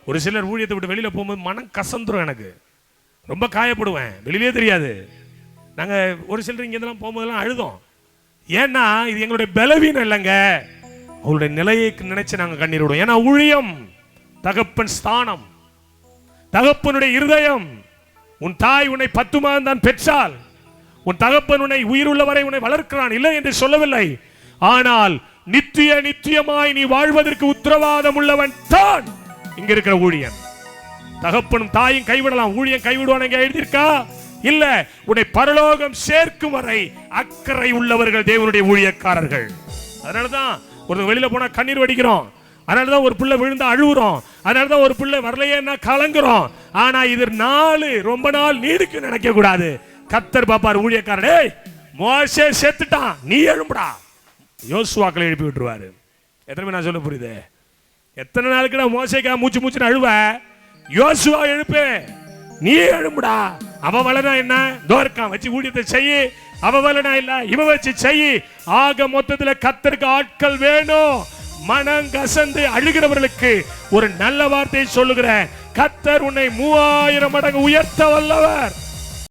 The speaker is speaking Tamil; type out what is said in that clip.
ஒரு சிலர் ஊழியத்தை விட்டு வெளியில போகும்போது மனம் கசந்துரும், எனக்கு ரொம்ப காயப்படுவேன், வெளியிலே தெரியாது. நாங்கள் ஒரு சிலர் இங்கேருந்துலாம் போகும்போதெல்லாம் அழுதோம். ஏன்னா இது எங்களுடைய பலவீனம் இல்லைங்க, அவளுடைய நிலையை நினைச்சு நாங்கள் கண்ணீர் விடுவோம். ஏன்னா ஊழியம் தகப்பன் ஸ்தானம், தகப்பனுடைய இருதயம். உன் தாய் உன்னை 10 மாதம் தான் பெற்றால், உன் தகப்பன் உன்னை உயிர் உள்ளவரை உன்னை வளர்க்கிறான், இல்லை என்று சொல்லவில்லை. ஆனால் நித்தியமாய் நீ வாழ்வதற்கு உத்தரவாதம் உள்ளவன் தான் இங்க இருக்கிற ஊழியன். தகப்பனும் தாயும் கைவிடலாம், ஊழியன் கைவிடுவான் எங்க எழுதியிருக்கா? இல்ல. உன்னை பரலோகம் சேர்க்கும் வரை அக்கறை உள்ளவர்கள் தேவனுடைய ஊழியக்காரர்கள். அதனாலதான் ஒரு வெளியில போனா கண்ணீர் வடிக்கிறோம், அதனாலதான் ஒரு பிள்ளை விழுந்து அழுகுறோம், அதனாலதான் ஒரு பிள்ளை வரலையேன்னா கலங்குறோம். ஆனா இது ரொம்ப நாள் நீடிக்கும் நினைக்க கூடாது. கர்த்தர் பாப்பார் ஊழியக்காரனே, மோசே செத்துட்டான், நீ எழும்புடா, யோசுவாக்களை எழுப்பி விட்டுருவாரு. எத்தனை நான் சொல்ல புரியுது? எத்தனை நாளுக்கு நான் மோசேக்கா மூச்சு அழுவ, யோசுவா எழுப்பு, நீ எழும்புடா. அவ வளனா என்ன தோர்க்கான் வச்சு ஊழியத்தை செய்ய, அவ வளனா இல்ல இவ வச்சு செய்ய. ஆக மொத்தத்துல கர்த்தருக்கு ஆட்கள் வேணும். மனம் கசந்து அழுகிறவர்களுக்கு ஒரு நல்ல வார்த்தையை சொல்லுகிறேன், கர்த்தர் உன்னை 3000 மடங்கு உயர்த்த வல்லவர்.